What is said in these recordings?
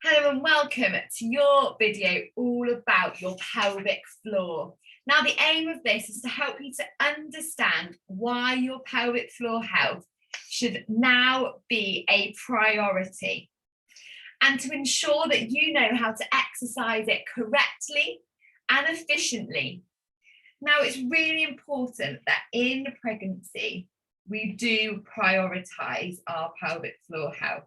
Hello and welcome to your video all about your pelvic floor. Now, the aim of this is to help you to understand why your pelvic floor health should now be a priority and to ensure that you know how to exercise it correctly and efficiently. Now, it's really important that in pregnancy, we do prioritise our pelvic floor health.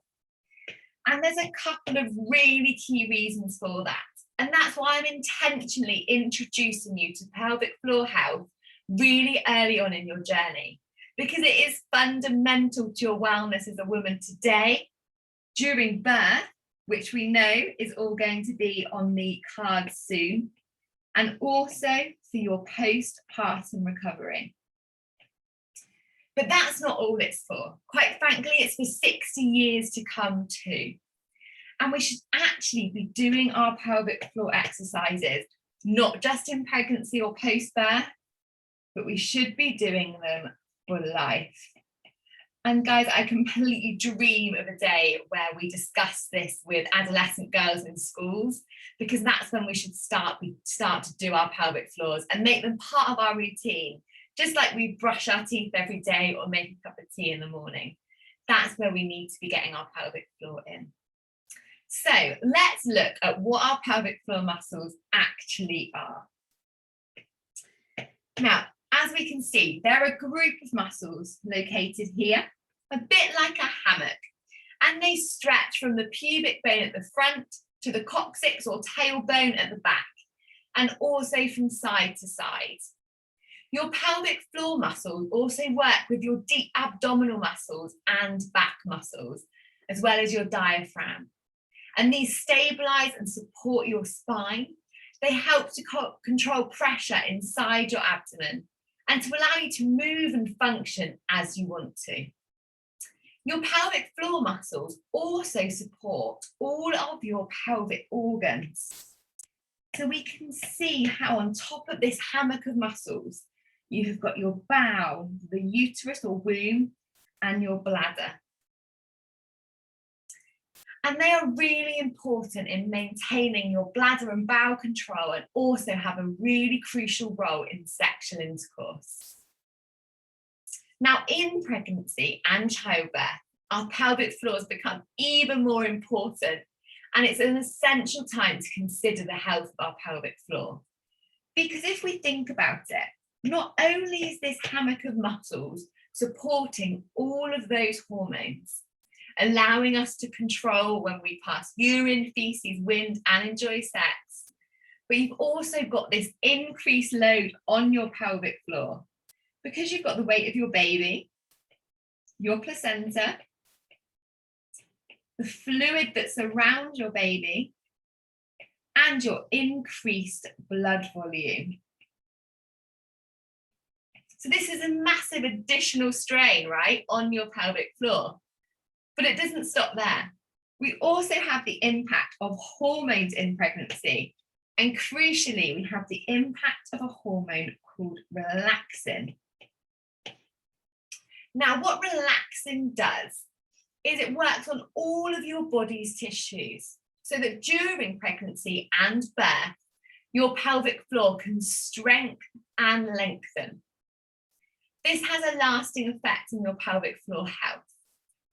And there's a couple of really key reasons for that. And that's why I'm intentionally introducing you to pelvic floor health really early on in your journey, because it is fundamental to your wellness as a woman today, during birth, which we know is all going to be on the cards soon, and also for your postpartum recovery. But that's not all it's for. Quite frankly, it's for 60 years to come too. And we should actually be doing our pelvic floor exercises, not just in pregnancy or post-birth, but we should be doing them for life. And guys, I completely dream of a day where we discuss this with adolescent girls in schools, because that's when we should start to do our pelvic floors and make them part of our routine. Just like we brush our teeth every day or make a cup of tea in the morning. That's where we need to be getting our pelvic floor in. So let's look at what our pelvic floor muscles actually are. Now, as we can see, they're a group of muscles located here, a bit like a hammock, and they stretch from the pubic bone at the front to the coccyx or tailbone at the back, and also from side to side. Your pelvic floor muscles also work with your deep abdominal muscles and back muscles, as well as your diaphragm. And these stabilize and support your spine. They help to control pressure inside your abdomen and to allow you to move and function as you want to. Your pelvic floor muscles also support all of your pelvic organs. So we can see how on top of this hammock of muscles, you have got your bowel, the uterus or womb, and your bladder. And they are really important in maintaining your bladder and bowel control, and also have a really crucial role in sexual intercourse. Now, in pregnancy and childbirth, our pelvic floors become even more important, and it's an essential time to consider the health of our pelvic floor. Because if we think about it, not only is this hammock of muscles supporting all of those hormones, allowing us to control when we pass urine, feces, wind, and enjoy sex, but you've also got this increased load on your pelvic floor because you've got the weight of your baby, your placenta, the fluid that surrounds your baby, and your increased blood volume. So this is a massive additional strain, right, on your pelvic floor. But it doesn't stop there. We also have the impact of hormones in pregnancy. And crucially, we have the impact of a hormone called relaxin. Now, what relaxin does is it works on all of your body's tissues so that during pregnancy and birth, your pelvic floor can strengthen and lengthen. This has a lasting effect on your pelvic floor health,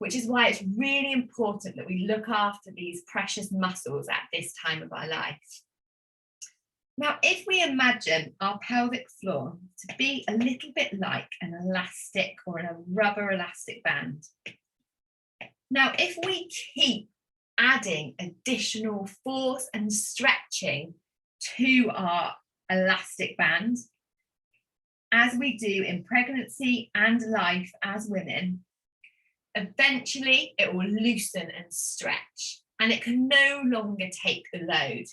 which is why it's really important that we look after these precious muscles at this time of our life. Now, if we imagine our pelvic floor to be a little bit like an elastic or a rubber elastic band. Now, if we keep adding additional force and stretching to our elastic band, as we do in pregnancy and life as women, eventually it will loosen and stretch, and it can no longer take the load.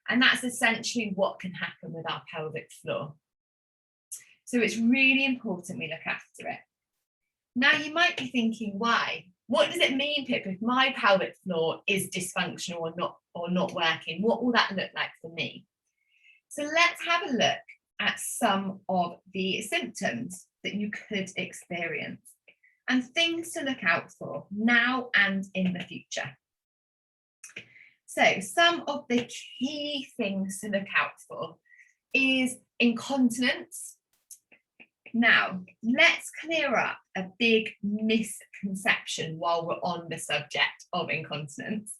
And that's essentially what can happen with our pelvic floor. So it's really important we look after it. Now, you might be thinking, why? What does it mean, Pip, if my pelvic floor is dysfunctional or not working? What will that look like for me? So let's have a look at some of the symptoms that you could experience and things to look out for now and in the future. So some of the key things to look out for is incontinence. Now, let's clear up a big misconception while we're on the subject of incontinence.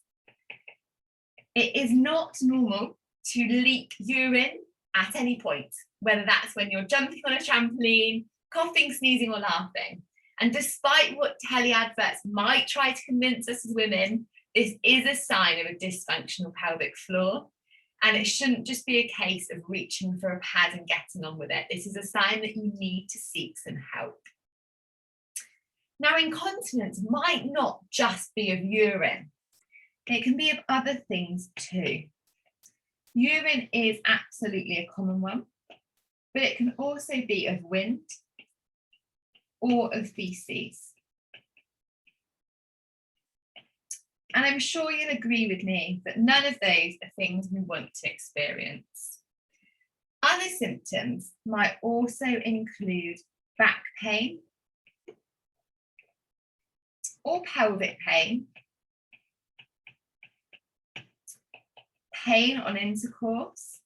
It is not normal to leak urine at any point, whether that's when you're jumping on a trampoline, coughing, sneezing, or laughing. And despite what telly adverts might try to convince us as women, this is a sign of a dysfunctional pelvic floor. And it shouldn't just be a case of reaching for a pad and getting on with it. This is a sign that you need to seek some help. Now, incontinence might not just be of urine. It can be of other things too. Urine is absolutely a common one, but it can also be of wind or of feces. And I'm sure you'll agree with me that none of those are things we want to experience. Other symptoms might also include back pain or pelvic pain, pain on intercourse,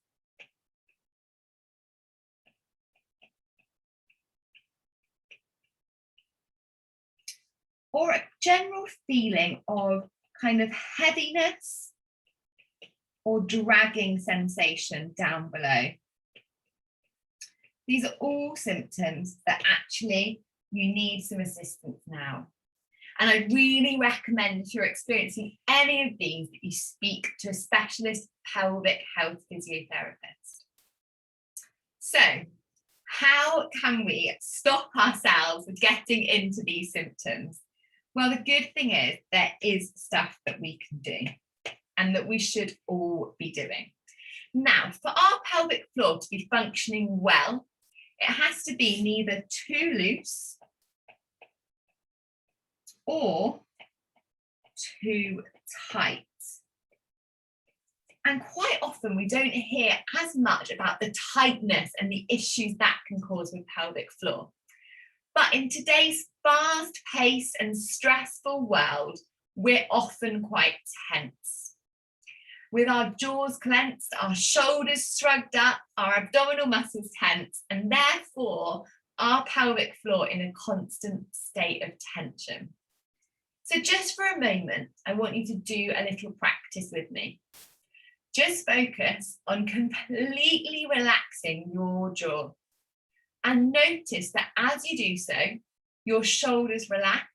or a general feeling of kind of heaviness or dragging sensation down below. These are all symptoms that actually you need some assistance now. And I really recommend, if you're experiencing any of these, that you speak to a specialist pelvic health physiotherapist. So, how can we stop ourselves from getting into these symptoms? Well, the good thing is there is stuff that we can do and that we should all be doing. Now, for our pelvic floor to be functioning well, it has to be neither too loose or too tight. And quite often we don't hear as much about the tightness and the issues that can cause with pelvic floor. But in today's fast-paced and stressful world, we're often quite tense. With our jaws clenched, our shoulders shrugged up, our abdominal muscles tense, and therefore our pelvic floor in a constant state of tension. So just for a moment, I want you to do a little practice with me. Just focus on completely relaxing your jaw. And notice that as you do so, your shoulders relax,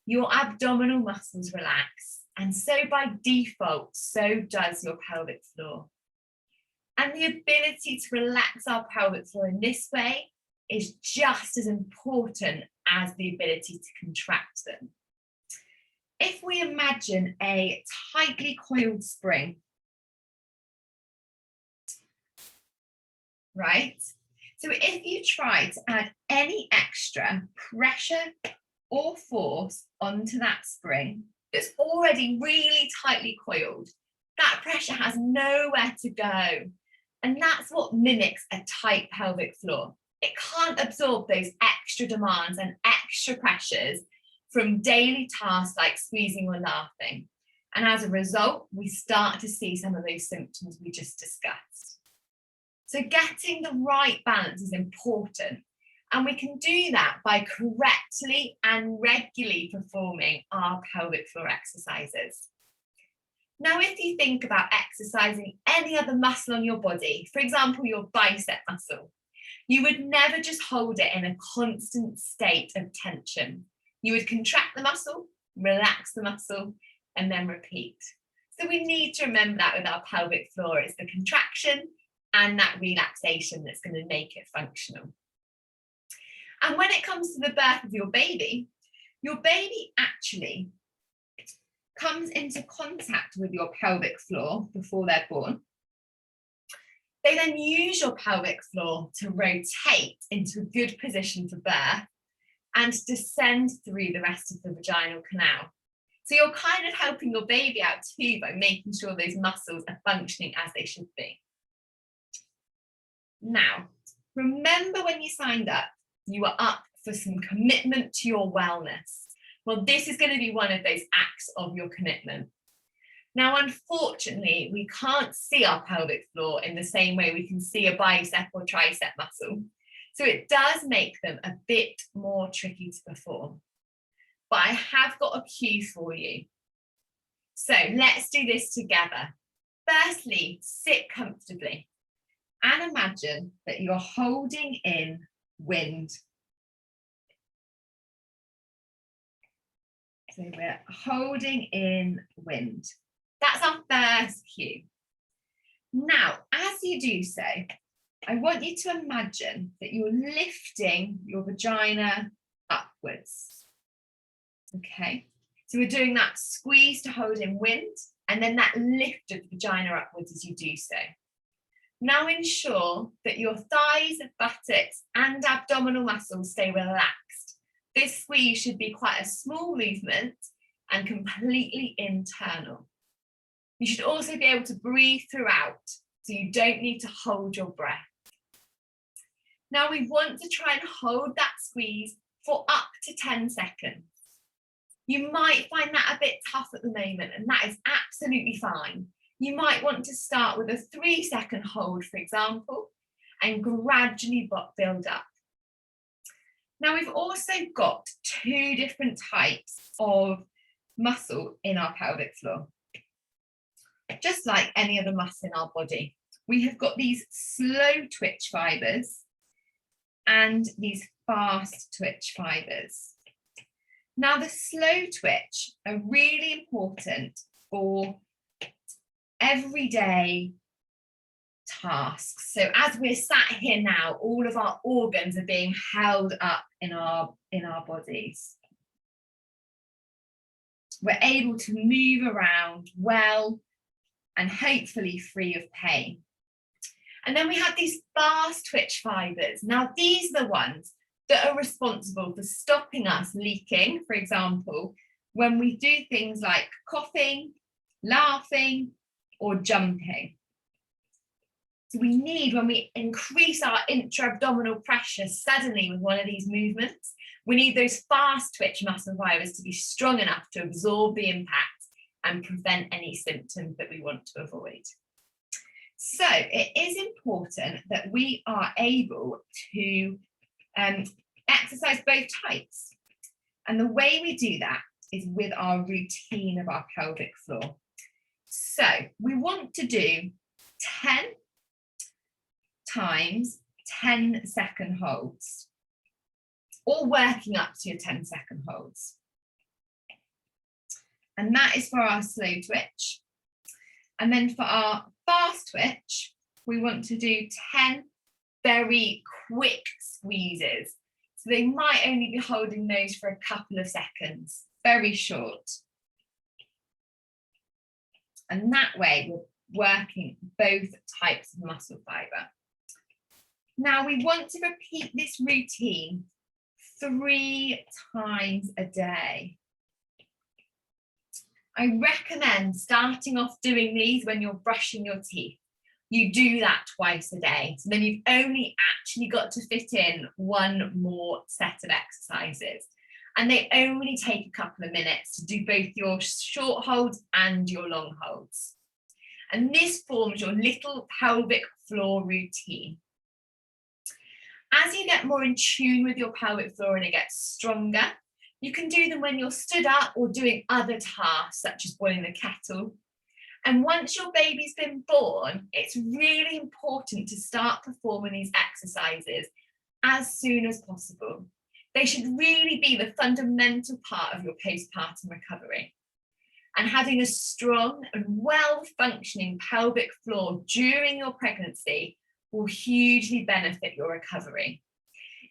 your abdominal muscles relax, and so by default, so does your pelvic floor. And the ability to relax our pelvic floor in this way is just as important as the ability to contract them. If we imagine a tightly coiled spring, right? So if you try to add any extra pressure or force onto that spring that's already really tightly coiled, that pressure has nowhere to go. And that's what mimics a tight pelvic floor. It can't absorb those extra demands and extra pressures from daily tasks like squeezing or laughing. And as a result, we start to see some of those symptoms we just discussed. So getting the right balance is important, and we can do that by correctly and regularly performing our pelvic floor exercises. Now, if you think about exercising any other muscle on your body, for example, your bicep muscle, you would never just hold it in a constant state of tension. You would contract the muscle, relax the muscle, and then repeat. So we need to remember that with our pelvic floor. It's the contraction and that relaxation that's going to make it functional. And when it comes to the birth of your baby actually comes into contact with your pelvic floor before they're born. They then use your pelvic floor to rotate into a good position for birth and descend through the rest of the vaginal canal. So you're kind of helping your baby out too by making sure those muscles are functioning as they should be. Now, remember when you signed up, you were up for some commitment to your wellness. Well, this is going to be one of those acts of your commitment. Now, unfortunately, we can't see our pelvic floor in the same way we can see a bicep or tricep muscle. So it does make them a bit more tricky to perform. But I have got a cue for you. So let's do this together. Firstly, sit comfortably and imagine that you're holding in wind. So we're holding in wind. That's our first cue. Now, as you do so, I want you to imagine that you're lifting your vagina upwards. Okay, so we're doing that squeeze to hold in wind and then that lift of the vagina upwards as you do so. Now ensure that your thighs, buttocks and abdominal muscles stay relaxed. This squeeze should be quite a small movement and completely internal. You should also be able to breathe throughout, so you don't need to hold your breath. Now we want to try and hold that squeeze for up to 10 seconds. You might find that a bit tough at the moment, and that is absolutely fine. You might want to start with a 3-second hold, for example, and gradually build up. Now we've also got 2 different types of muscle in our pelvic floor. Just like any other muscle in our body, we have got these slow twitch fibers and these fast twitch fibers. Now the slow twitch are really important for everyday tasks. So as we're sat here now, all of our organs are being held up in our bodies. We're able to move around well and hopefully free of pain. And then we have these fast twitch fibers. Now these are the ones that are responsible for stopping us leaking, for example, when we do things like coughing, laughing, or jumping. So we need, when we increase our intra-abdominal pressure suddenly with one of these movements, we need those fast twitch muscle fibers to be strong enough to absorb the impact and prevent any symptoms that we want to avoid. So it is important that we are able to exercise both types. And the way we do that is with our routine of our pelvic floor. So we want to do 10 times 10-second holds, or working up to your 10-second holds. And that is for our slow twitch. And then for our fast twitch, we want to do 10 very quick squeezes. So they might only be holding those for a couple of seconds, very short. And that way we're working both types of muscle fiber. Now we want to repeat this routine 3 times a day. I recommend starting off doing these when you're brushing your teeth. You do that twice a day. So then you've only actually got to fit in 1 more set of exercises. And they only take a couple of minutes to do both your short holds and your long holds. And this forms your little pelvic floor routine. As you get more in tune with your pelvic floor and it gets stronger, you can do them when you're stood up or doing other tasks, such as boiling the kettle. And once your baby's been born, it's really important to start performing these exercises as soon as possible. They should really be the fundamental part of your postpartum recovery. And having a strong and well-functioning pelvic floor during your pregnancy will hugely benefit your recovery.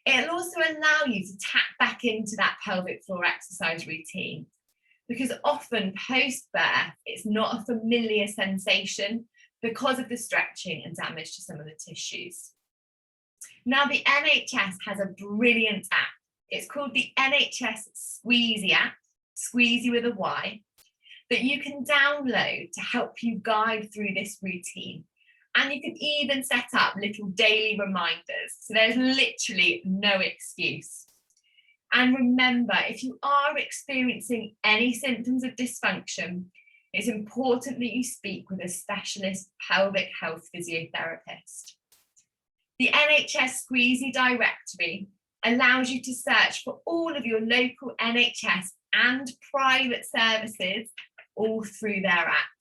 It'll also allow you to tap back into that pelvic floor exercise routine, because often post-birth, it's not a familiar sensation because of the stretching and damage to some of the tissues. Now, the NHS has a brilliant app. It's called the NHS Squeezy app, Squeezy with a Y, that you can download to help you guide through this routine. And you can even set up little daily reminders. So there's literally no excuse. And remember, if you are experiencing any symptoms of dysfunction, it's important that you speak with a specialist pelvic health physiotherapist. The NHS Squeezy directory allows you to search for all of your local NHS and private services all through their app.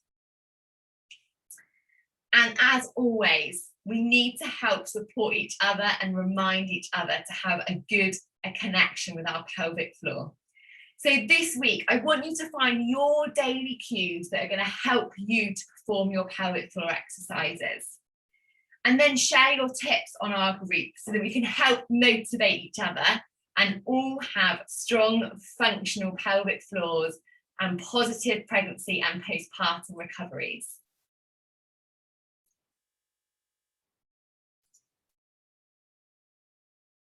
And as always, we need to help support each other and remind each other to have a connection with our pelvic floor. So this week, I want you to find your daily cues that are going to help you to perform your pelvic floor exercises. And then share your tips on our group so that we can help motivate each other and all have strong, functional pelvic floors and positive pregnancy and postpartum recoveries.